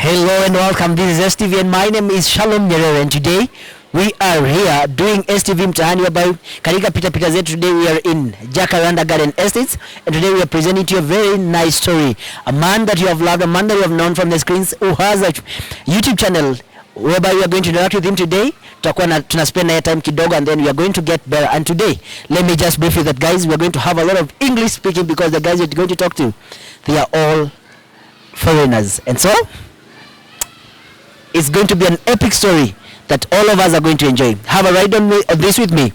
Hello and welcome. This is STV and my name is Shalom Nyerere, and today we are here doing STV mtaani whereby katika pita zetu. Today we are in Jacaranda Garden Estates, and today we are presenting to you a very nice story. A man that you have loved, a man that you have known from the screens, who has a YouTube channel whereby we are going to interact with him today. Tuna spend our time kidogo and then we are going to get better. And today, let me just brief you that guys, we are going to have a lot of English speaking because the guys we're going to talk to, they are all foreigners. And so it's going to be an epic story that all of us are going to enjoy. Have a ride on this with me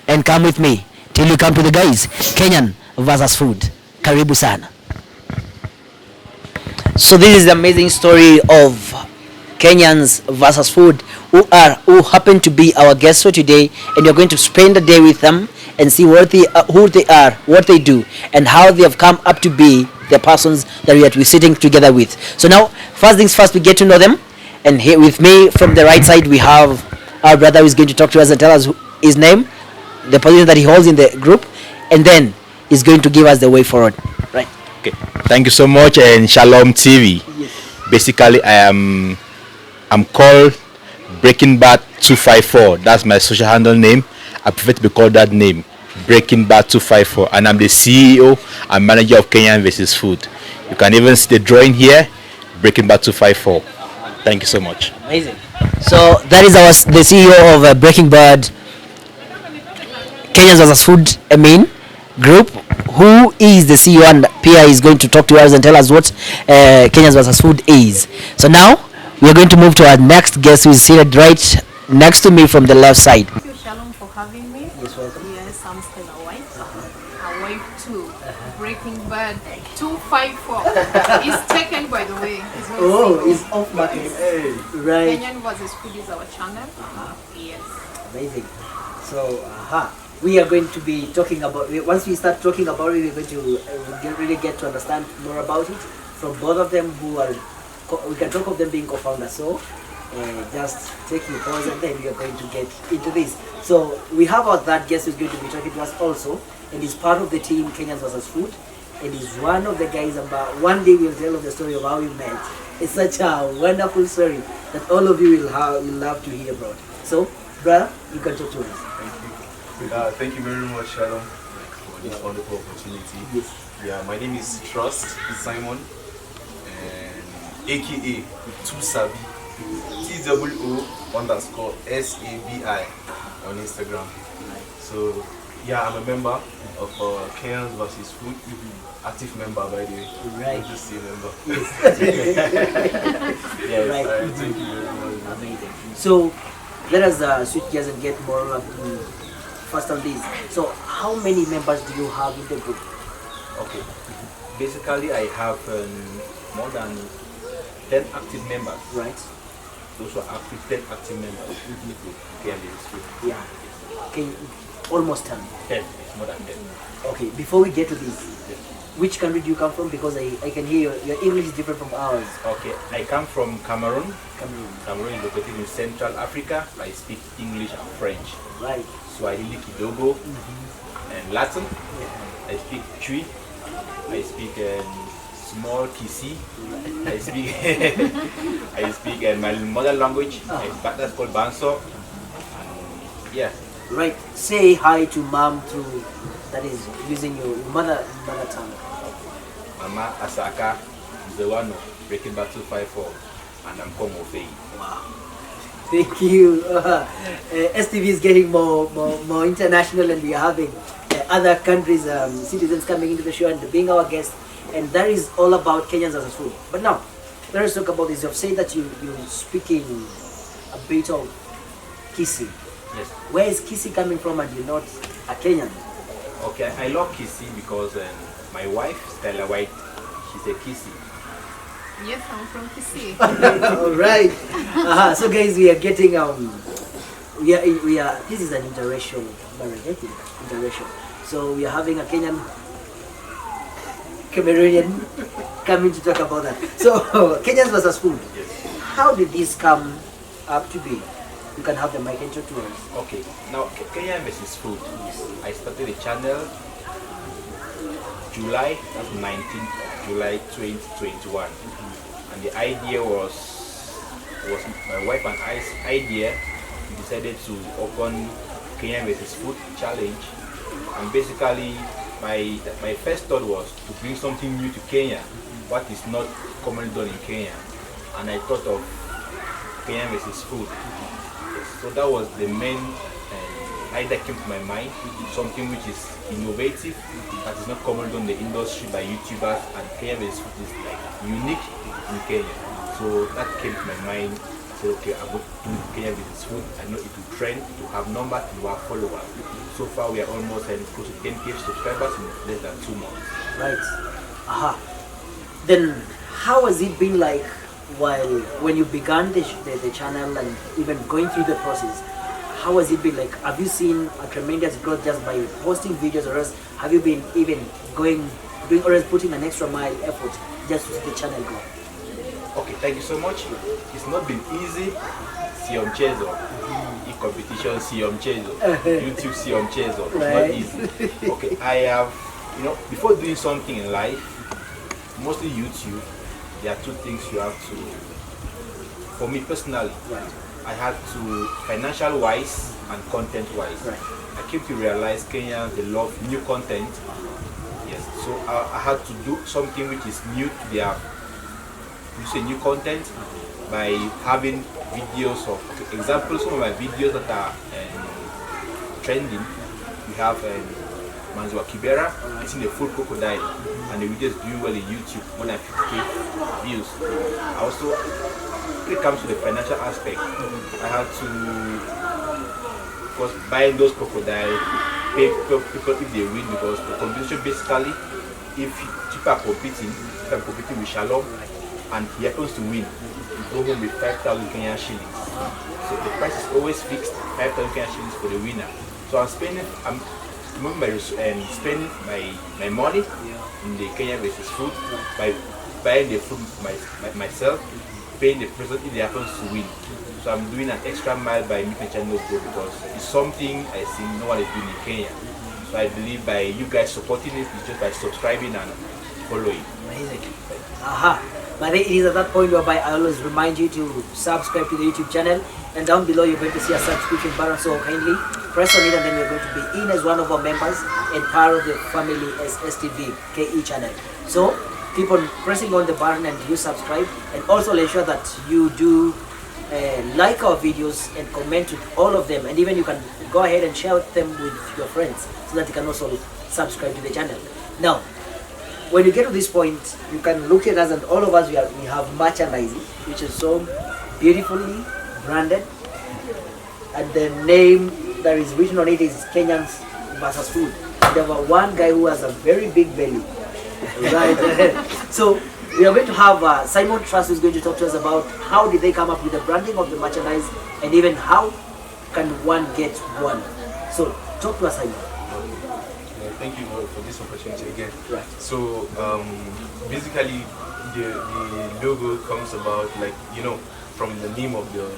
and come with me till you come to the guys. Kenyan versus food. Karibu sana. So this is the amazing story of Kenyans versus food, who happen to be our guests for today, and you're going to spend the day with them and see what who they are, what they do, and how they have come up to be the persons that we are sitting together with. So now, first things first, we get to know them. And here with me from the right side, we have our brother who is going to talk to us and tell us his name, the position that he holds in the group, and then he's going to give us the way forward. Right. Okay. Thank you so much, and Shalom TV. Yes. Basically, I'm called Breaking Bad 254. That's my social handle name. I prefer to be called that name, Breaking Bad 254, and I'm the CEO and manager of Kenyan vs Food. You can even see the drawing here, Breaking Bad 254. Thank you so much. Amazing. So that is the CEO of Breaking Bad Kenyans vs Food group. Who is the CEO, and Pia is going to talk to us and tell us what Kenyans vs Food is. So now we are going to move to our next guest, who is seated right next to me from the left side. Thank you, Shalom, for having me. Yes, welcome. Yes, I'm still a wife. A wife too. Breaking Bad 254 is taken, by the way. It's off market. Hey. Right. Kenyan vs Food is our channel. Yes. Amazing. So, we are going to be talking about, once we start talking about it, we're going to really get to understand more about it from both of them, who are, we can talk of them being co-founders. So, just take your pause and then we are going to get into this. So, we have our third guest who's going to be talking to us also, and he's part of the team Kenyans vs Food, and he's one of the guys about, one day we'll tell of the story of how we met. It's such a wonderful story that all of you will love to hear about. So, brother, you can talk to us. Thank you. Thank you very much, Shalom, for this wonderful opportunity. Yes. Yeah, my name is Trust Simon, and AKA Tusabi, TOO_SABI on Instagram. So, yeah, I'm a member of Kenyans vs Food. Active member, by the way. Right. Just say member. Yes. Right. Thank you very much. Amazing. So, let us switch gears and get more first on this. So, how many members do you have in the group? Okay. Basically, I have more than 10 active members. Right. Those are active, 10 active members in the group. Yeah. Okay. Almost 10. 10. It's more than 10. Okay. Before we get to this, which country do you come from? Because I can hear your English is different from ours. Okay. I come from Cameroon. Cameroon. Cameroon is located in Central Africa. I speak English and French. Right. Swahili, Kidogo, and Latin. I speak Chui. I speak small Kisi. I speak I speak my mother language. That's called Banso. Yeah. Right. Say hi to mom through, that is using your mother tongue. Mama Asaka, the one Breaking Bad 254, and I'm Kongo Fei. Wow. Thank you. STV is getting more international, and we are having other countries, citizens coming into the show and being our guests, and that is all about Kenyans as a food. But now, let us talk about this. You've said that you're speaking a bit of Kisi. Yes. Where is Kisi coming from, and you're not a Kenyan? Okay, I love Kisi because my wife, Stella White, she's a Kisi. Yes, I'm from Kisii. All right. So guys, we are getting we are. This is an interracial marriage. I think interracial. So we are having a Kenyan Cameroonian coming to talk about that. So Kenyans versus food. Yes. How did this come up to be? You can have the mic and talk to us. Okay. Now Kenyan vs Food. Yes. I started the channel July, that's 19th of July 2021. And the idea was was my wife and I's idea. We decided to open Kenya versus Food Challenge, and basically my first thought was to bring something new to Kenya, what is not commonly done in Kenya, and I thought of Kenya versus Food. So that was the main idea that came to my mind, something which is innovative, that is not commonly done in the industry by YouTubers, and Kenya versus Food is like unique in Kenya. So that came to my mind. I said, okay, I'm going to do Kenya versus Food. I know it will trend, it will have numbers, it will have followers. So far we are almost close to 10K subscribers in less than 2 months. Right. Then how has it been like when you began the channel and even going through the process? How has it been like? Have you seen a tremendous growth just by posting videos, or else have you been even doing or else putting an extra mile effort just to see the channel grow? Okay, thank you so much. It's not been easy. Siom Chezo. E-competition Siom Chezo. YouTube Siom Chezo. It's not easy. Okay, I have, before doing something in life, mostly YouTube, there are two things you have to, for me personally, I had to, financial wise and content wise. I came to realize Kenyans, they love new content. Yes, so I had to do something which is new to their, new content by having videos of, example, some of my videos that are trending. We have Manzua Kibera eating a full crocodile, and the video is doing well in YouTube, more than 50K views. I also, when it comes to the financial aspect, I had to, of course, buy those crocodiles, pay people if they win, because the competition basically, if people are competing, with Shalom, and he happens to win, you go home with 5,000 Kenyan shillings. So the price is always fixed, 5,000 Kenyan shillings for the winner. So I'm spending my money in the Kenya versus Food by buying the food myself, paying the person if they happens to win. So I'm doing an extra mile by making the channel grow, because it's something I see no one is doing in Kenya. So I believe by you guys supporting it, it's just by subscribing and following. Amazing. But it is at that point whereby I always remind you to subscribe to the YouTube channel, and down below you're going to see a subscription button, so kindly press on it, and then you're going to be in as one of our members and part of the family as STV KE channel. So keep on pressing on the button and you subscribe, and also ensure that you do like our videos and comment to all of them, and even you can go ahead and share them with your friends so that you can also subscribe to the channel. Now, when you get to this point, you can look at us, and all of us, we have merchandise which is so beautifully branded, and the name that is written on it is Kenyans versus Food. And there was one guy who has a very big belly, right? So we are going to have Simon Trust, who's going to talk to us about how did they come up with the branding of the merchandise, and even how can one get one. So talk to us, Simon. Thank you for this opportunity again. Right. So basically the logo comes about, like, from the name of the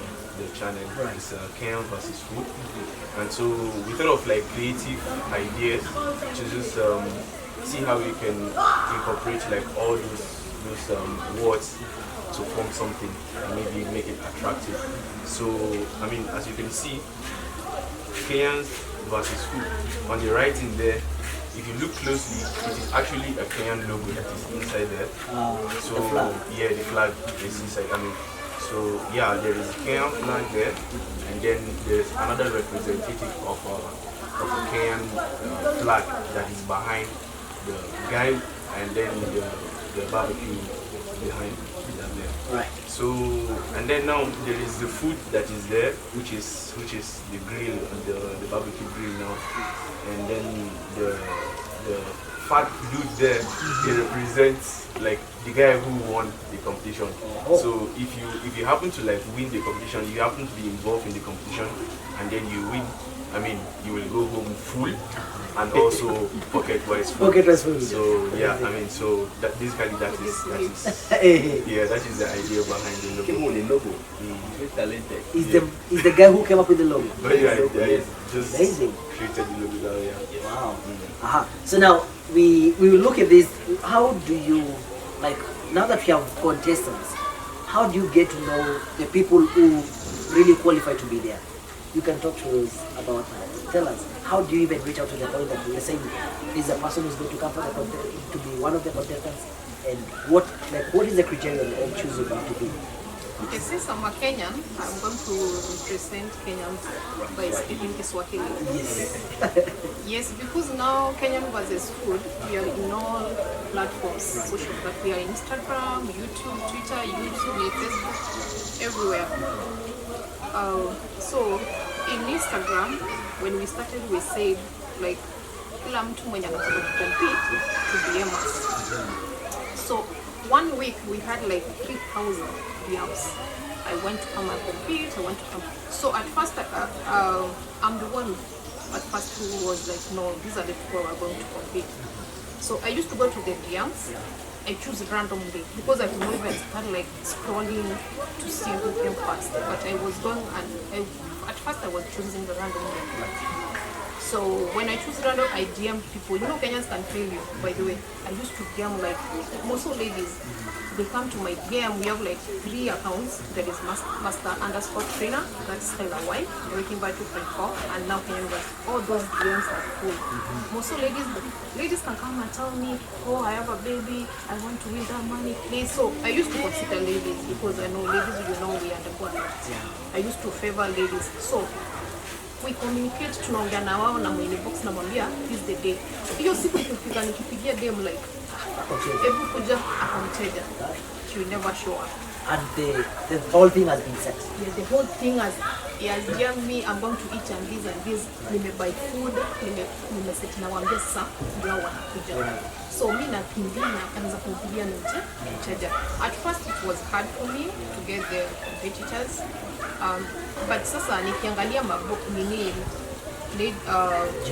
channel. Right. It's Kenyans versus Food. And so we thought of like creative ideas to just see how we can incorporate like all those words to form something and maybe make it attractive. So I mean, as you can see, Kenyans versus Food, on the writing there, if you look closely, it is actually a Kenyan logo that is inside there. So the flag. Yeah, the flag is inside. I mean, so yeah, there is a Kenyan flag there, and then there's another representative of a Kenyan flag that is behind the guy, and then the barbecue behind that there. Right. So, and then now there is the food that is there, which is the grill, the barbecue grill now, and then the fat dude there, he represents like the guy who won the competition. So if you happen to like win the competition, you happen to be involved in the competition, and then you win, I mean, you will go home full and also pocket-wise food. Pocket-wise food. So yeah, I mean, so that basically that is yeah, that is the idea behind the logo. Very talented. Is the guy who came up with the logo? Very idea, just amazing. Created the logo. Yeah. Wow. So now we will look at this. How do you, like, now that we have contestants, how do you get to know the people who really qualify to be there? You can talk to us about that. Tell us, how do you even reach out to the point that you're saying this is a person who's going to come for to be one of the contestants, and what is the criterion of choosing them to be? Okay, since I'm a Kenyan, I'm going to represent Kenyans by speaking Kiswahili. Yes. Yes, because now Kenyan versus food, we are in all platforms, social platforms. We are Instagram, YouTube, Twitter, YouTube, Facebook, everywhere. So in Instagram, when we started, we said like kila mtu mwenye anataka compete to be us. So 1 week we had like 3,000 DMs. I went to come and compete. I want to come. So at first, I'm the one at first who was like, no, these are the people who are going to compete. So I used to go to the DMs. I choose randomly because I could not even start like scrolling to see who came first. But I was going and at first I was choosing the randomly. So when I choose random, I DM people. You know, Kenyans can fail you, by the way. I used to DM like most of ladies. They come to my DM. We have like 3 accounts. There is master_trainer, that's Stella Y, Breaking by 2.4, and now Kenyan West. All those DMs are full. Most of ladies can come and tell me, oh, I have a baby, I want to win that money, please. So I used to consider ladies because I know ladies, you know, we undergo a lot. I used to favor ladies. So we communicate, tunaongea na wao na inbox namwambia this is the day. Hiyo siku ikifika nikipigia dem like hebu kuja akamteja, she will never show up. And the whole thing has been set. Yeah, the whole thing has DM'd me, I'm going to eat and this, nimebuy food, nimeset na waambia sasa ndio wanakuja. So mimi nakimbia na kaanza kupigia mteja. At first it was hard for me to get the competitors. But sasa nikiangalia mabook nini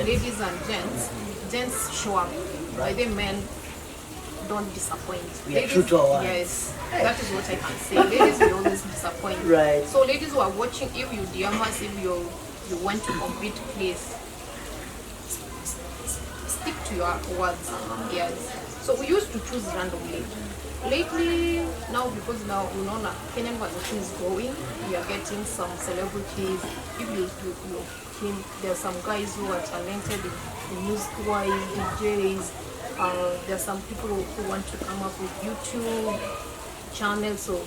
ladies and gents show up. By the men don't disappoint. We are true to our words. Yes, that is what I can say. Ladies will always disappoint. Right. So ladies who are watching, if you DM us, if you want to compete, please stick to your words. Yes. So we used to choose randomly. Lately, now because now you know Kenyan version is growing, we are getting some celebrities. If you there are some guys who are talented in music-wise, DJs. There are some people who want to come up with YouTube channels. So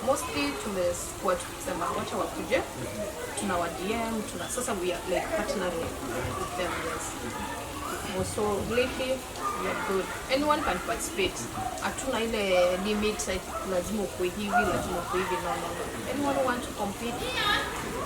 mostly tumekuwa tukisema wacha wakuje, tunawa DM, sasa we are like partnering with them. Yes. So lately we are good. Anyone can participate. Hatuna ile limit like lazima ukue hivi, lazima ukue hivi. No. Anyone who wants to compete,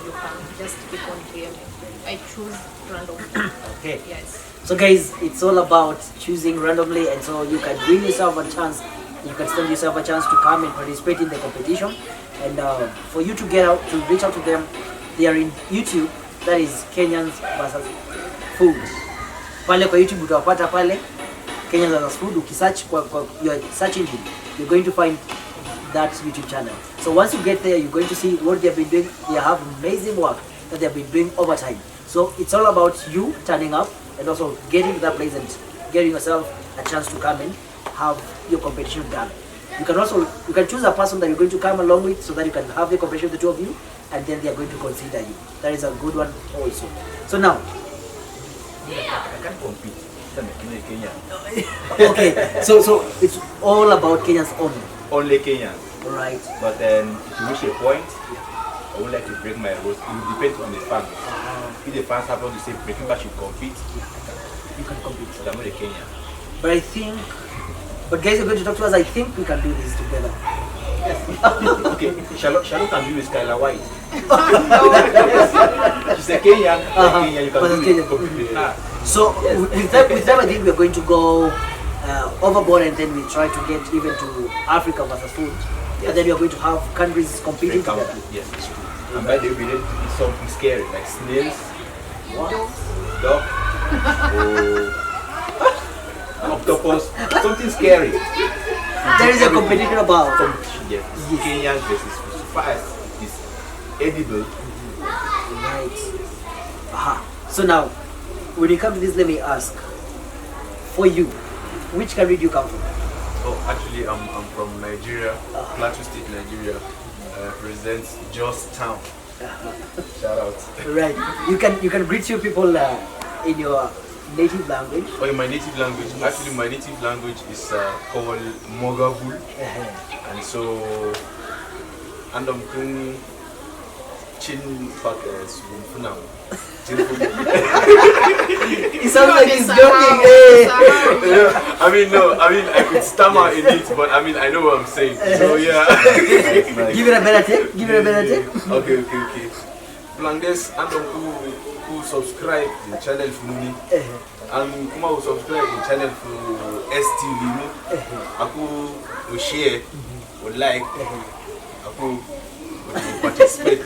you can just keep on DMing. I choose randomly. Okay. Yes. So guys, it's all about choosing randomly, and so you can bring yourself a chance. You can stand yourself a chance to come and participate in the competition. And for you to reach out to them, they are in YouTube. That is Kenyans versus Food. Pale kwa YouTube utawapata pale Kenyans versus Food. Ukisearch kwa your search engine, you're going to find that YouTube channel. So once you get there, you're going to see what they've been doing. They have amazing work that they've been doing over time. So it's all about you turning up and also getting to that place and getting yourself a chance to come and have your competition done. You can choose a person that you're going to come along with so that you can have the competition, the two of you, and then they are going to consider you. That is a good one also. So now, I can't compete. I'm a Kenyan. okay, so it's all about Kenyans only. Only Kenyan. Right. But then if you reach a point, I would like to break my rules. It will depend on the fans. If the fans happen to say Breaking Bad should compete, You can compete. but I'm not a Kenyan. But guys, you're going to talk to us. I think we can do this together. Okay, Charlotte can be with Skylar White. She's a Kenyan. Kenyan, you can do it. Kenyan. So with them, I think we're going to go overboard, and then we try to get even to Africa versus food. And then we are going to have countries competing together. Yes, it's true. And by the way, it's something scary, like snails, What? dog, octopus, something scary. There is a competition about. Competition, yes. Kenyans versus food. So far as it's edible. Right. Aha. So now, when you come to this, let me ask. For you, which country do you come from? Oh, actually, I'm from Nigeria, Plateau State, Nigeria. Represents Town. Shout out. Right. You can greet your people in your native language. Oh, in my native language. Yes. Actually, my native language is called Mogavul, and so andam kun chin pak funam. It sounds like he's joking. I mean, no, I mean, I could stammer in it, but I mean, I know what I'm saying. So, yeah. Give it a better take. Give it a better take. Okay. Plandes and who subscribe the channel for me, and kuma who subscribe the channel for STV, aku will share, will like, aku will participate.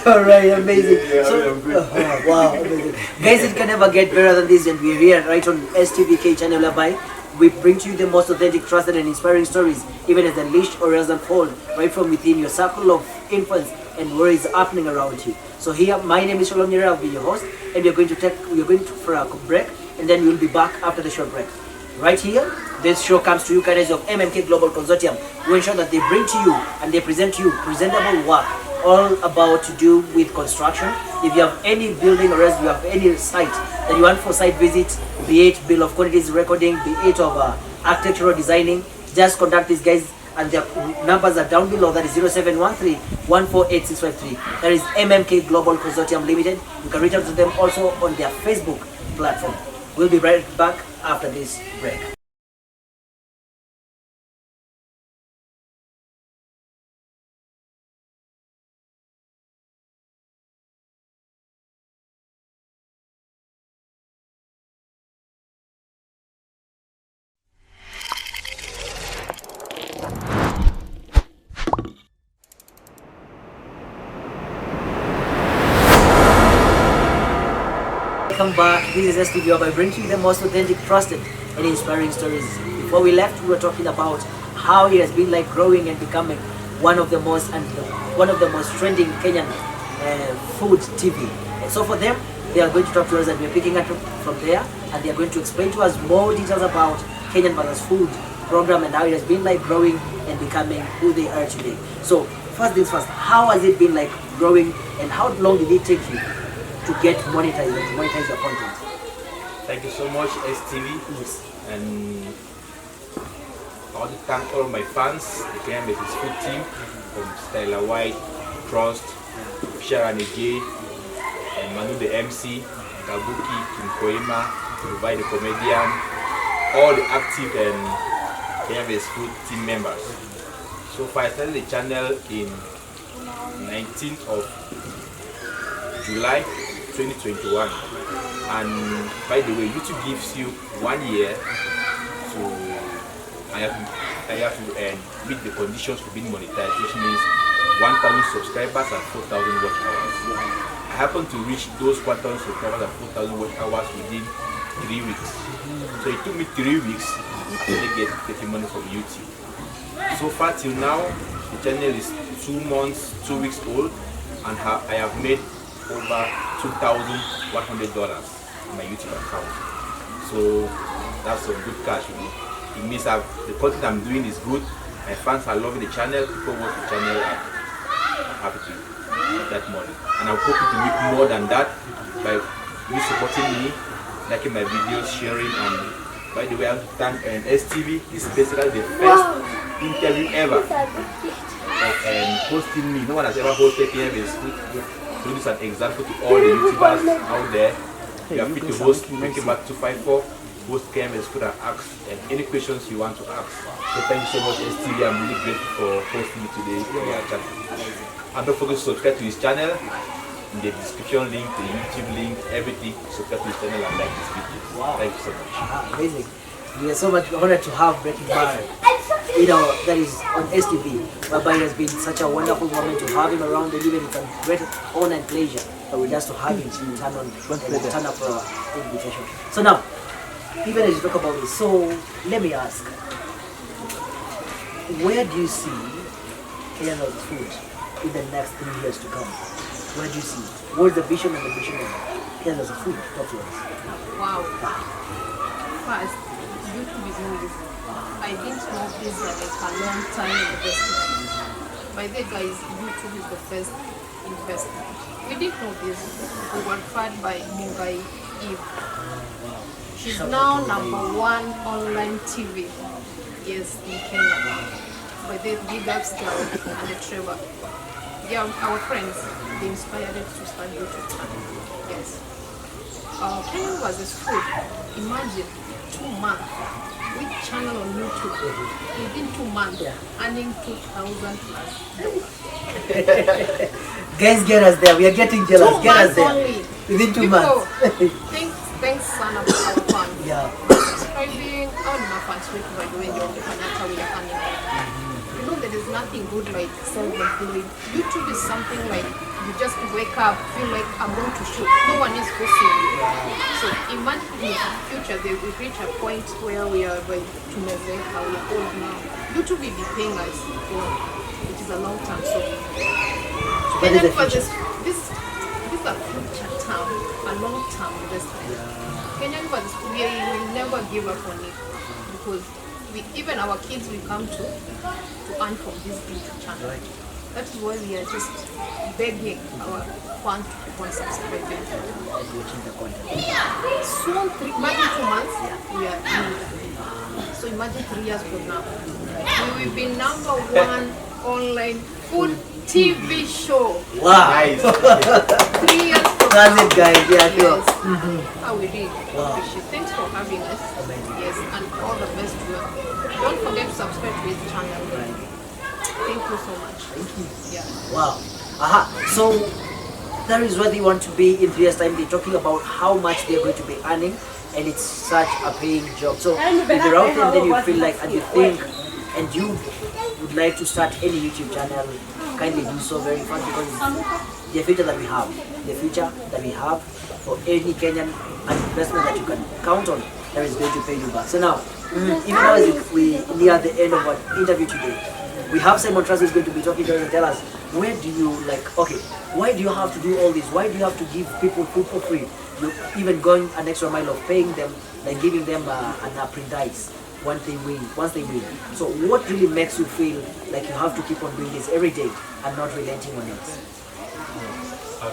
Alright, amazing. Yeah, So, I'm good. wow, amazing. Guys, it can never get better than this, and we're here right on STVK channel whereby we bring to you the most authentic, trusted, and inspiring stories, even as unleashed or as unfold, right from within your circle of influence and what is happening around you. So here, my name is Shalom Nyera, I'll be your host, and we're going for a break, and then we'll be back after the short break. Right here, this show comes to you guys of MMK Global Consortium, who ensure that they bring to you and they present to you presentable work, all about to do with construction. If you have any building or else you have any site that you want for site visits, be it bill of quantities recording, be it of architectural designing, just contact these guys, and their numbers are down below. That is 0713-148653. That is MMK Global Consortium Limited. You can reach out to them also on their Facebook platform. We'll be right back after this break. Welcome back. This is STV by bringing you the most authentic, trusted, and inspiring stories. Before we left, we were talking about how it has been like growing and becoming one of the most trending Kenyan food TV. And so for them, they are going to talk to us, and we're picking up from there, and they are going to explain to us more details about Kenyan Mothers Food program and how it has been like growing and becoming who they are today. So first things first, how has it been like growing, and how long did it take you to get monetized and to monetize your content? Thank you so much, STV. Yes. And I want to thank all my fans, the Kenyan Business Food team, from Styler White, Trust, Sharon J, and Manu the MC, Kabuki, Kim Koima, Dubai the comedian, all the active and Kenyan Business Food team members. So far, I started the channel in 19th of July 2021, and by the way, YouTube gives you 1 year to I have to meet the conditions for being monetized, which means 1,000 subscribers and 4,000 watch hours. I happen to reach those 1,000 subscribers and 4,000 watch hours within 3 weeks. So it took me 3 weeks to get money from YouTube. So far till now, the channel is 2 months, 2 weeks old, and I have made over $2,100 in my YouTube account. So that's some good cash. It means that the content I'm doing is good. My fans are loving the channel. People watch the channel and I'm happy to get that money. And I'm hoping to make more than that by you supporting me, liking my videos, sharing. And by the way, I want to thank STV. This is basically the first interview ever of hosting me. No one has ever hosted here. So this is an example to all the YouTubers out there. You are free to host Making Back 254, host KMS Food and ask any questions you want to ask. So thank you so much, STV. I'm really grateful for hosting me today on your channel. And don't forget to subscribe to his channel. In the description link, the YouTube link, everything. Subscribe to his channel and like this video. Wow. Thank you so much. Amazing. We are so much honored to have Breaking Bar, that is on STV, whereby it has been such a wonderful moment to have him around, and even it's a great honor and pleasure just to have him turn up for our invitation. So now, even as you talk about this, so let me ask, where do you see Kenyan food in the next 3 years to come? Where do you see it? What's the vision and the mission of Kenyan food? Talk to us. Wow. first, YouTube is not easy. I didn't know this like a long time investment. By the guys, YouTube is the first investment. We didn't know this. We were referred by Mungai Eve. She's now #1 online TV. Yes, in Kenya. By the big ups girl and the Trevor. Yeah, our friends, they inspired us to start YouTube channel. Yes. Kenyan versus food. Imagine 2 months. Which channel on YouTube within 2 months earning 2,000 plus. Guys, get us there. We are getting jealous. 2 Get us months there. only. Within 2 People, months. thanks Sana for our fans. Yeah. Subscribing, all my fans by the way, you're we are earning. You know there is nothing good like self-employed. YouTube is something like you just wake up, feel like I'm going to shoot. No one is forcing you. So imagine in the future they will reach a point where we are going to measure how we are old now. YouTube will be paying us for it is a long term. So What is the for future? this is a future term, a long term investment. Kenyan for this we will never give up on it because even our kids will come to earn from this YouTube channel. Right. That is why we are just begging our fans to keep on subscribing. Watching the content. Soon, imagine 2 months, we are in. So imagine 3 years from now. We will be #1 online food TV show. Wow. Nice. 3 years from That's now. it, guys. Yeah, sure. Yes. How we did. Wow. Appreciate. Thanks for having us. Amazing. Yes, and all the best to you. Don't forget to subscribe to his channel. Thank you so much. Thank you. Yeah. Wow. Aha. So that is where they want to be in 3 years' time. They're talking about how much they're going to be earning, and it's such a paying job. So if you're out there and then you feel like and you think and you would like to start any YouTube channel, kindly do so very fast because it's the future that we have. The future that we have for any Kenyan investment that you can count on that is going to pay you back. So now, even now as we near the end of our interview today, we have Simon Trust who's going to be talking to us and tell us where do you why do you have to do all this? Why do you have to give people food for free? You even going an extra mile of paying them, like giving them an apprentice once they win. So what really makes you feel like you have to keep on doing this every day and not relenting on it?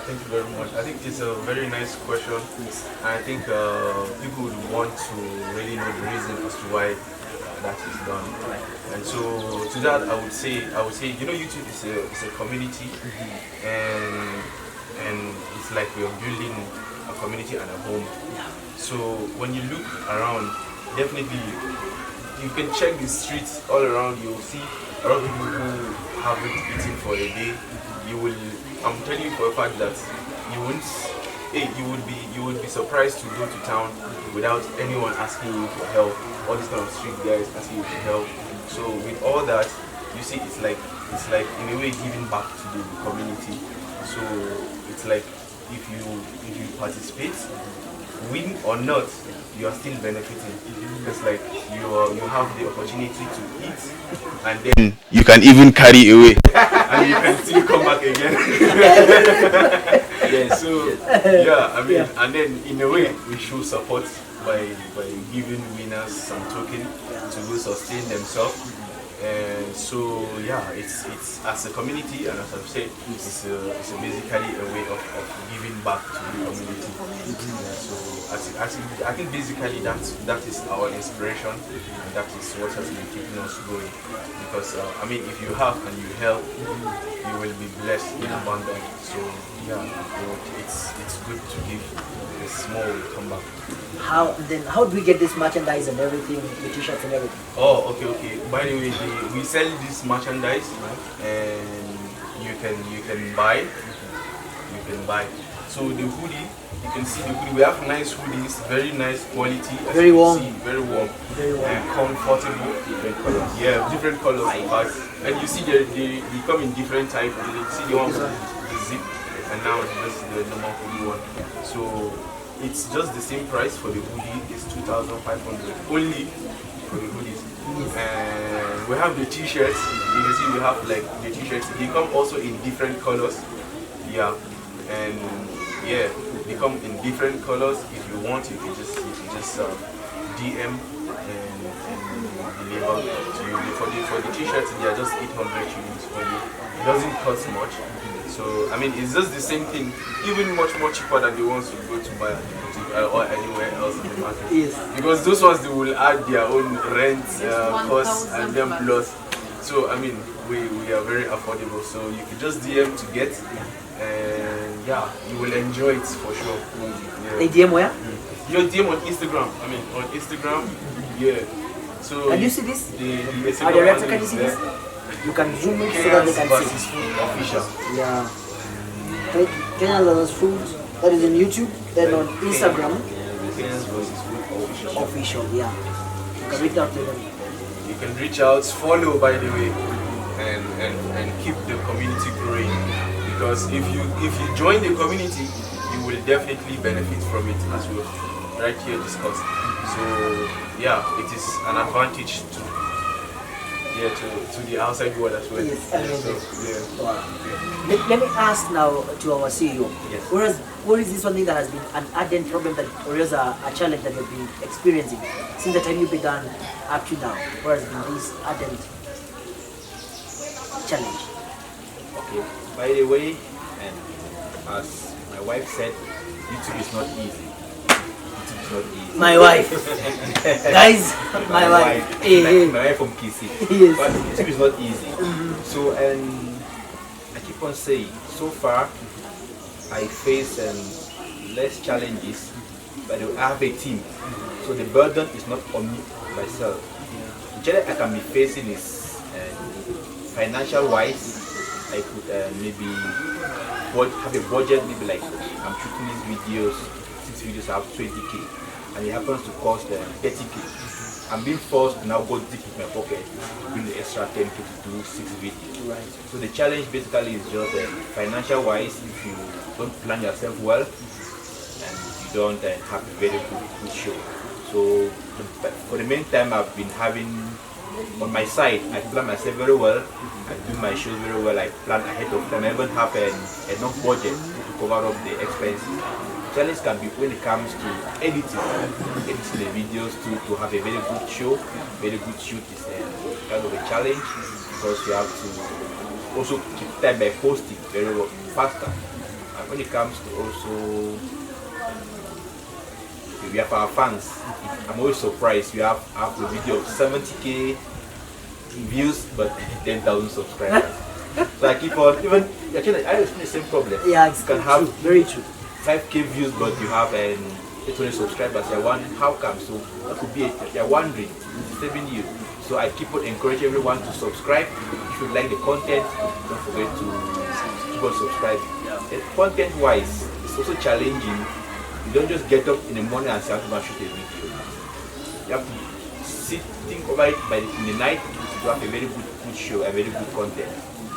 Thank you very much. I think it's a very nice question. I think people would want to really know the reason as to why that is done. And so to that, I would say, YouTube is a community, and it's like we are building a community and a home. So when you look around, definitely you can check the streets all around. You'll see a lot of people who haven't eaten for a day. I'm telling you for a fact that you would be surprised to go to town without anyone asking you for help. All these kind of street guys asking you for help. So with all that, you see, it's like in a way giving back to the community. So it's like if you participate, win or not, you are still benefiting. It's like you have the opportunity to eat, and then you can even carry away, and you can still come back again. Yeah. So yeah, I mean, and then in a way we show support by giving winners some token to go sustain themselves. And so yeah, it's as a community, and as I've said, it's basically a way of giving back to the community. Yeah, so I think basically that is our inspiration, and that is what has been keeping us going. Because I mean, if you have and you help, you will be blessed in abundance. So yeah, it's good to give. The small will come back. How do we get this merchandise and everything, the t-shirts and everything? Oh, okay. By the way, we sell this merchandise, and you can buy. So the hoodie, you can see the hoodie. We have nice hoodies, very nice quality. Very warm. Very warm. Very warm. And comfortable. Different colors. Yeah, different colors. In fact, and you see they come in different types. You see the one with the zip, and now it's just the normal hoodie one. So it's just the same price for the hoodie. It's 2,500 only for the hoodies. And we have the t-shirts. You can see we have like the t-shirts. They come also in different colors. Yeah, and yeah, they come in different colors. If you want, you can just DM and deliver to you. For the t-shirts, they are just 800 shillings for you. It doesn't cost much. So I mean, it's just the same thing, even much more cheaper than the ones you go to buy at the boutique or anywhere else in the market. Yes. Because those ones, they will add their own rent costs and then 1,000 plus. So I mean, we are very affordable. So you can just DM to get, and yeah, you will enjoy it for sure. They DM where? Your DM on Instagram. I mean, on Instagram, yeah. So Can you see this? The Are the director, can you see this? You can zoom it so that they can versus see. Food official. Yeah. Kenyans versus Food. That is on YouTube. Then on Instagram. Kenyans versus Food official. Official, yeah. You can reach out to them. You can reach out, follow by the way, and keep the community growing. Because if you join the community, you will definitely benefit from it, as we right here discussed. So yeah, it is an advantage to the outside world as well. Yes, I mean, So, yeah. Wow. Let me ask now to our CEO. Yes. What is this something that has been an ardent problem that, or is a challenge that you've been experiencing since the time you began up to now? What has been this ardent challenge? Okay, by the way, and as my wife said, YouTube is not easy. YouTube is not easy. My wife. Guys, my wife. Hey, My wife from Kisi. Yes. But YouTube is not easy. So, and I keep on saying, so far, I face less challenges, but I have a team. So the burden is not on me myself. The challenge I can be facing is financial wise. I could maybe have a budget, maybe like I'm shooting these videos, 6 videos I have 20k, and it happens to cost 30k. I'm being forced to now go deep in my pocket, bring the extra 10k to do 6 videos. Right. So the challenge basically is just financial wise, if you don't plan yourself well, and you don't have a very good show. So for the meantime, I've been having on my side, I plan myself very well, I do my shows very well, I plan ahead of time, I even have enough budget to cover up the expenses. Challenge can be when it comes to editing the videos to have a very good show. Very good shoot is kind of a challenge because you have to also keep time by posting very well, faster. And when it comes to also we have our fans. I'm always surprised. We have the video of 70k views but 10,000 subscribers. So I keep on even actually I have the same problem. Yeah, it's you can true. have Very true. 5k views but you have 800 subscribers. You're wondering how come? So that could be you're wondering, it's disturbing you. So I keep on encouraging everyone to subscribe. If you like the content, don't forget to keep on subscribing. Content wise, it's also challenging. You don't just get up in the morning and say, I'm going to shoot a video. You have to think over it in the night to have a very good show, a very good content.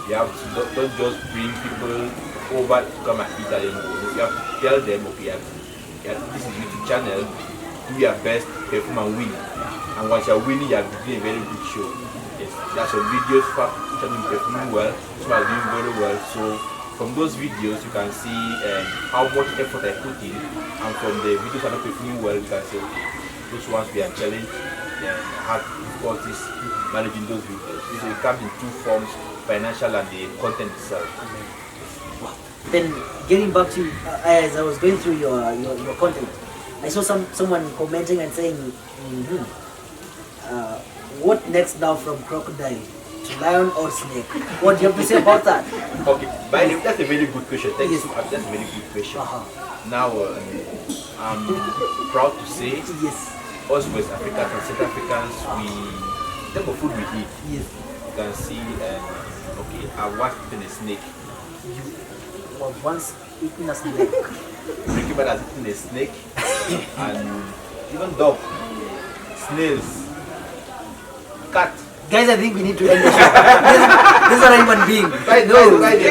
You have to don't just bring people over to come and eat alone. You have to tell them, okay, this is YouTube channel, do your best, perform and win. And once you're winning, you're doing a very good show. Yes, there are some videos which are performing well, some are doing very well. So from those videos, you can see how much effort I put in, and from the videos that are not performing well, you can say, okay, those ones we are challenged, have difficulties managing those videos. So it comes in two forms, financial and the content itself. Then getting back to as I was going through your content, I saw someone commenting and saying, what next now from crocodile to lion or snake? What do you have to say about that? Okay, by the way, that's a very good question. Thank Yes. you. That's a very good question. Uh-huh. Now, I'm proud to say, Yes. us West Africans and South Africans, in terms of food we eat, Yes. you can see, okay, I've once eaten a snake. You were once eaten a snake. Ricky has eaten a snake, and even dog, snails, cat. Guys, I think we need to end the show. This is not a human being. By the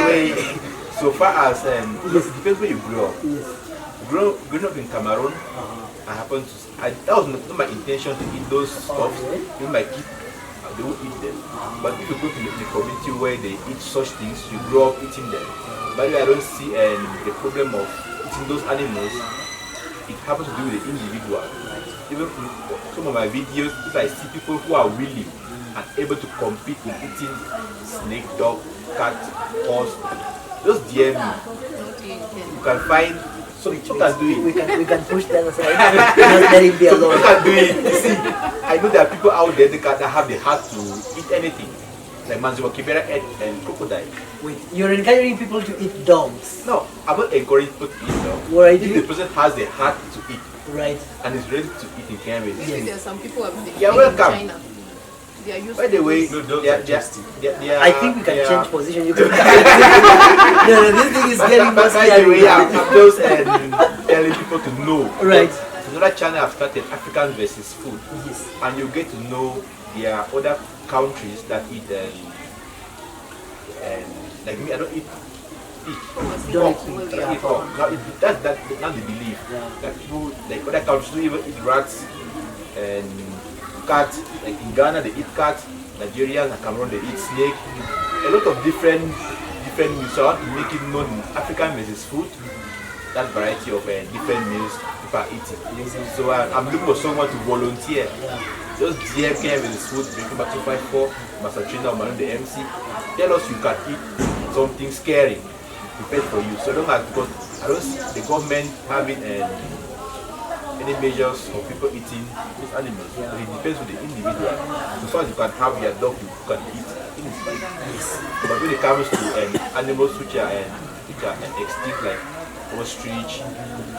way, so far as it depends where you grew up. Yes. Growing up in Cameroon, I happened to. That was not my intention to eat those stuff. Okay. Even my kids, they won't eat them. But if you go to the community where they eat such things, you grow up eating them. By the way, I don't see the problem of eating those animals it happens to do with the individual. Even in some of my videos, if I see people who are willing and able to compete in eating snake, dog, cat, horse, just DM me. You can find some people can do it. We can push them aside. Just let him be alone. People can do it. You see, I know there are people out there that have the heart to eat anything. Like Manziwa Kibera and crocodile. Wait, you're encouraging people to eat dogs? No, I'm not encouraging people to eat dogs. What I If do? the person has the heart to eat Right. and is ready to eat in Kenya, Maybe there are some people who have been Yeah, in welcome. China. They are used by the to way, this. No, dogs they are- are tasty. they are- I think we can they are- change position. You can. No, this thing is getting more By the way, scary. I'm just telling people to know. Right. There's another channel I've started, African versus Food, Yes. and you get to know there are other countries that eat like me. I don't eat fish. Don't Pork. eat meat, I don't yeah, eat pork. Now, that's now the belief Yeah. that people like other countries don't even eat rats and cats. Like in Ghana they eat cats, Nigeria and Cameroon they eat snake. A lot of different meals. So I want to make it known in African versus Food. That variety of different meals people are eating. So I'm looking for someone to volunteer. Just DM Kenya versus Food, Breaking Back 254, Master Trainer or Manu the MC. Tell us you can eat something scary prepared for you. So long as, because I don't see the government having any measures for people eating these animals. But it depends on the individual. So far as you can have your dog, you can eat. But when it comes to animals which are extinct, like ostrich,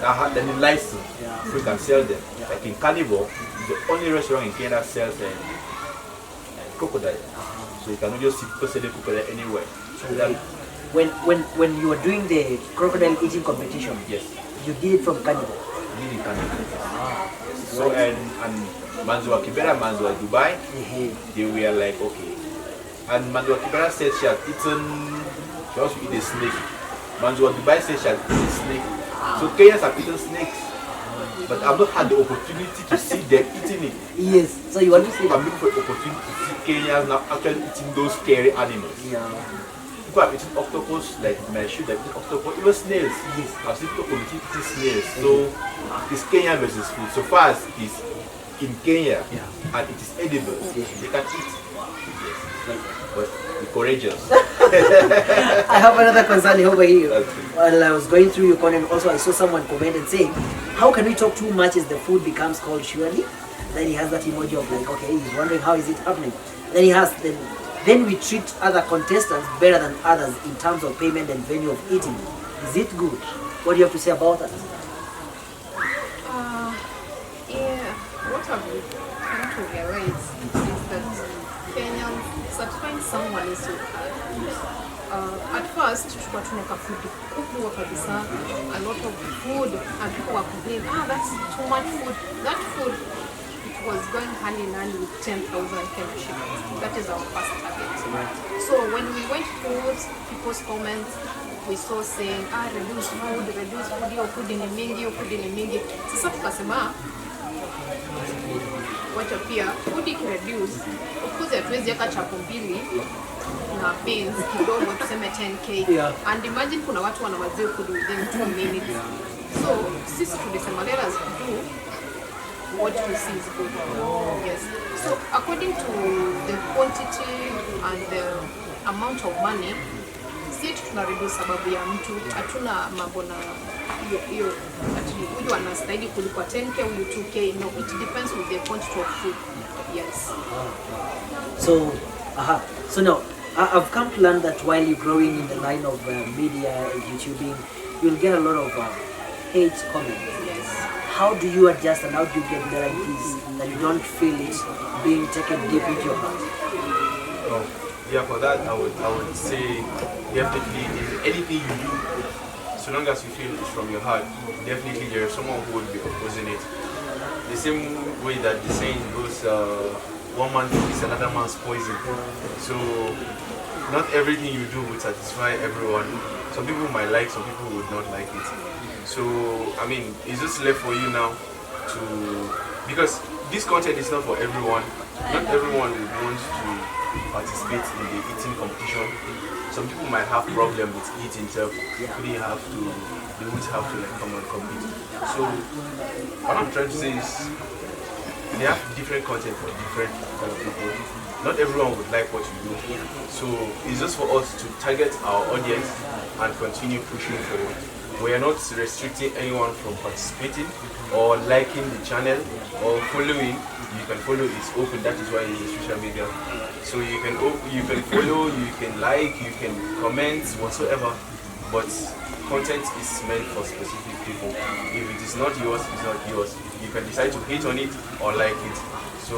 that need license, so you can sell them. Like in Carnival, it's the only restaurant in Kenya that sells crocodile. So you cannot just see people selling crocodile anywhere. So that, When you were doing the crocodile eating competition, yes, you did it from Carnival. need in Carnival. So and Manziwa Kibera, Manziwa Dubai, they were like, okay. And Manziwa Kibera said she had eaten, she wants to eat a snake. Manziwa Dubai said she had eaten a snake. So Kenyans have eaten snakes, but I've not had the opportunity to see them eating it. Yes. So you want to say I'm looking for the opportunity to see Kenyans now actually eating those scary animals. Yeah. People have eaten octopus, like my shoe, like octopus, even snails. Yes. I've seen people eating snails. So it's Kenya versus Food. So far as it's in Kenya and it is edible, they can eat. Yes. But be courageous. I have another concern over here. Okay. While I was going through your comment, also I saw someone comment and saying, how can we talk too much as the food becomes cold surely? Then he has that emoji of like, okay, he's wondering how is it happening. Then he has, then we treat other contestants better than others in terms of payment and venue of eating. Is it good? What do you have to say about that? Yeah, what I've come to realize is that Kenyans, satisfying someone is so hard. At first, tulikuwa tunaweka food kubwa kabisa, a lot of food, and people were complaining, that's too much food. That food, it was going hand in hand with 10,000 Kenya shillings. That is our first target. So when we went through people's comments, we saw saying, reduce food, hiyo food ni mingi. Sasa tukasema, wacha pia food ikireduce, of course hatuwezi weka chapo mbili na beans kidogo tuseme 10k. Yeah. And imagine kuna watu wanawazia food within 2 minutes. So sisi tulisema let us do what we see is good. Yes. So according to the quantity and the amount of money, si tuna reduce sababu ya mtu, hatuna mambo na hiyo ati huyu anastahili kulipwa 10k huyu 2k. No, it depends with the quantity of food. Yes. So now I've come to learn that while you're growing in the line of media, YouTubing, you'll get a lot of hate comments. Yes. How do you adjust and how do you get better at this that you don't feel it being taken deep into your heart? Yeah, for that I would say definitely anything you do, so long as you feel it's from your heart, definitely there is someone who will be opposing it. The same way that the saying goes, one man is another man's poison. So not everything you do will satisfy everyone. Some people might like, some people would not like it. So I mean, it's just left for you now to, because this content is not for everyone. Not everyone wants to participate in the eating competition. Some people might have problem with eating self. They wouldn't have to like come and compete. So what I'm trying to say is they have different content for different kind of people. Not everyone would like what you do. So it's just for us to target our audience and continue pushing forward. We are not restricting anyone from participating or liking the channel or following. You can follow, it's open, that is why it is social media. So you can follow, you can like, you can comment, whatsoever. But content is meant for specific people. If it is not yours, it's not yours. You can decide to hate on it or like it. So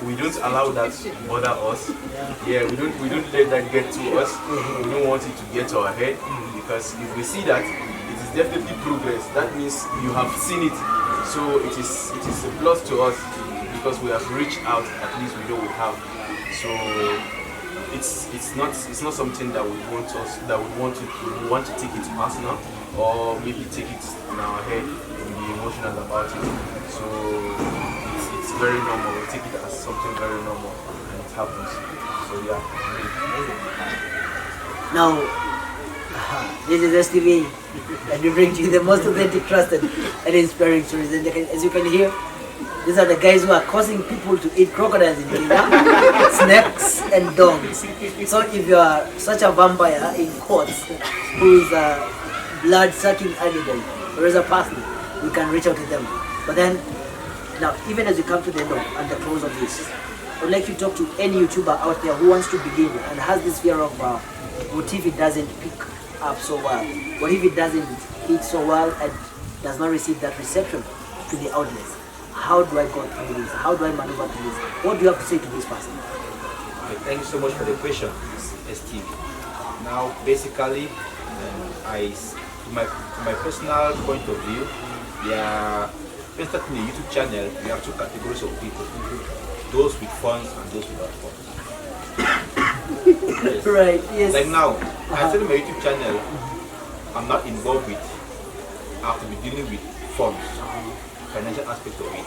we don't allow that to bother us. Yeah, we don't let that get to us. We don't want it to get to our head, because if we see that, it is definitely progress. That means you have seen it. So it is a plus to us, because we have reached out. At least we know we have. So it's not something that we want to take it personal, or maybe take it in our head and be emotional about it. So it's very normal. We take it as something very normal, and it happens. So yeah. Now, this is STV, and we bring to you the most authentic, trusted, and inspiring stories. And as you can hear, these are the guys who are causing people to eat crocodiles in Kenya, snakes and dogs. So if you are such a vampire in quotes, who is a blood-sucking animal, or is a person, we can reach out to them. But then, now, even as you come to the end and the close of this, I would like you to talk to any YouTuber out there who wants to begin and has this fear of what if it doesn't pick up so well? What if it doesn't hit so well and does not receive that reception to the audience? How do I go through this? How do I maneuver through this? What do you have to say to this person? Okay, thank you so much for the question, Steve. Now, basically, from my personal point of view, instantly YouTube channel, we have two categories of people: those with funds and those without funds. Yes. Right. Yes. Like now, I started my YouTube channel. I'm not involved with. I have to be dealing with funds, financial aspect of it.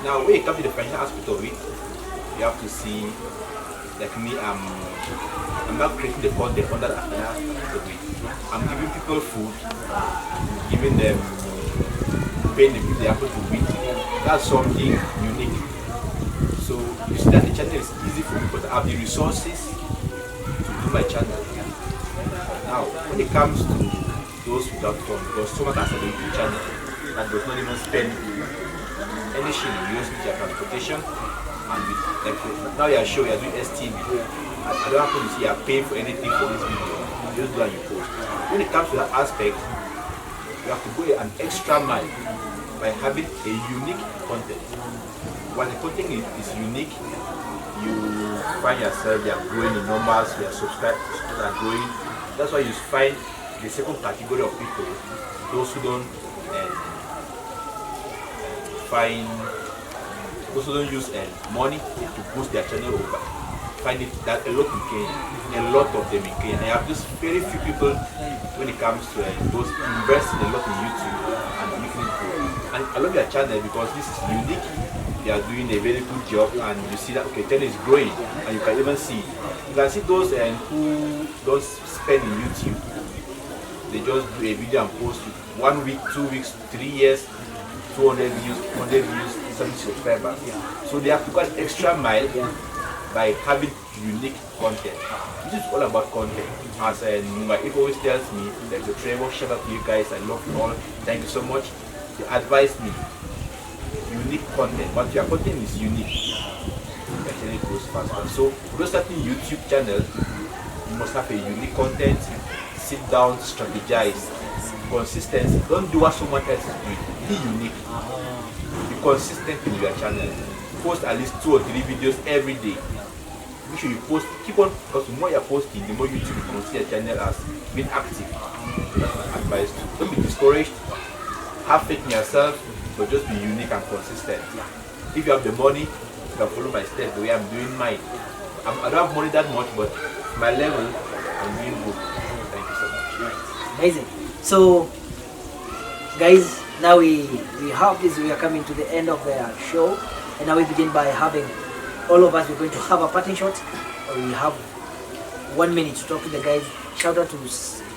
Now, when it comes to the financial aspect of it, you have to see. Like me, I'm not creating the content under the financial aspect of it. I'm giving people food, giving them, paying them if they happen to win. That's something unique. So you see that the channel is easy for me because I have the resources to do my channel. Now, when it comes to those without funds, because someone has a YouTube channel that does not even spend any shilling, you use their transportation, and with, like, now you are sure you are doing STV. I don't happen to see you are paying for anything for this video. You just do and you post. When it comes to that aspect, you have to go an extra mile by having a unique content. When the content is unique, you find yourself, you are growing in numbers, your subscribers are growing. That's why you find the second category of people, those who don't those who don't use money to boost their channel over. Find it that a lot in Kenya, a lot of them in Kenya. I have just very few people when it comes to those investing a lot in YouTube and making it grow. And I love your channel because this is unique. They are doing a very good job, and you see that okay, channel is growing, and you can even see. You can see those who don't spend in YouTube. They just do a video and post it 1 week, 2 weeks, 3 years, 200 views, 100 views, 70 subscribers. So they have to go an extra mile by having unique content. This is all about content. As my wife always tells me, like the Trevor, shout out to you guys, I love you all, thank you so much. They advise me, unique content, but your content is unique. Actually, it goes faster. So for those starting YouTube channel, you must have a unique content. Sit down, strategize, consistency. Don't do what someone else is doing. Be unique. Be consistent in your channel. Post at least 2 or 3 videos every day. Make sure you post. Keep on, because the more you're posting, the more YouTube will consider your channel as being active. That's my advice. Don't be discouraged. Have faith in yourself, but just be unique and consistent. If you have the money, you can follow my steps the way I'm doing mine. I don't have money that much, but my level, I'm doing good. Thank you so much. Amazing. So, guys, now we have this. We are coming to the end of the show, and now we begin by having all of us, we're going to have a parting shot. We have 1 minute to talk to the guys. Shout out to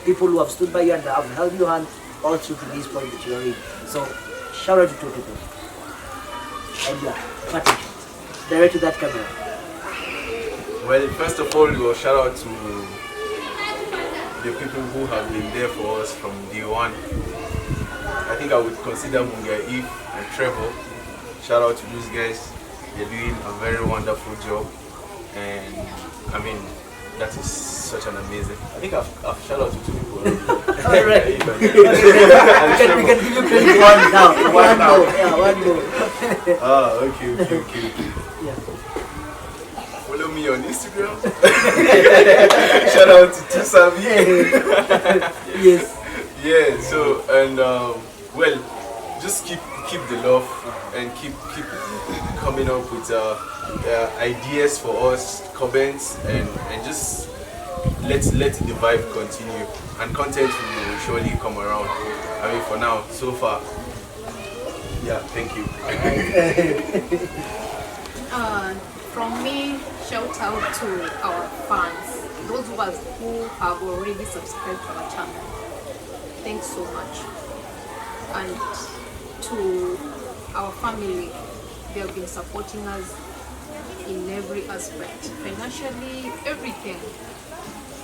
people who have stood by you and have held your hand all through to this point that you are in. So shout out to two people. And yeah, parting shot. Direct to that camera. Well, first of all, we'll shout out to the people who have been there for us from day one. I think I would consider Munga, Eve, and Trevor. Shout out to those guys. They're doing a very wonderful job, and I mean, that is such an amazing. I think I've shout out to two people already. Alright. Yeah, we can give you credit one now. One now. more. Yeah, one more. Okay. Yeah. Follow me on Instagram. Shout out to Tusabi. Yes. Yeah, so and well, just keep the love and keep coming up with ideas for us, comments, and just let the vibe continue, and content will surely come around. I mean, for now, so far, yeah. Thank you. From me, shout out to our fans, those of us who have already subscribed to our channel. Thanks so much. And to our family, they have been supporting us in every aspect, financially, everything.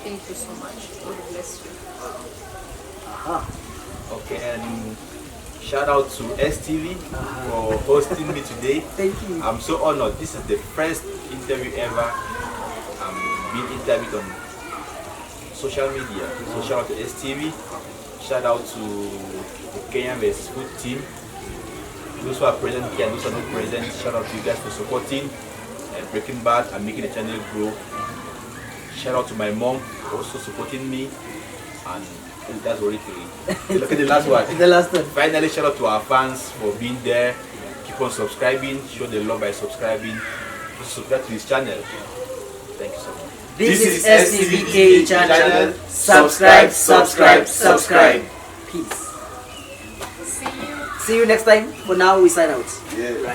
Thank you so much. God bless you. Okay, and shout out to STV for hosting me today. Thank you. I'm so honored. This is the first interview ever being interviewed on social media. So shout out to STV. Shout out to the Kenyan vs Food team. Those who are present here and those who are not present, shout out to you guys for supporting Breaking Bad and making the channel grow. Shout out to my mom for also supporting me, and that's already three. Look at the last one. The last one. Finally, shout out to our fans for being there. Keep on subscribing. Show the love by subscribing. Just subscribe to this channel. Thank you so much. This is STVK channel. Subscribe. Peace. See you. See you next time. For now, we sign out. Yeah.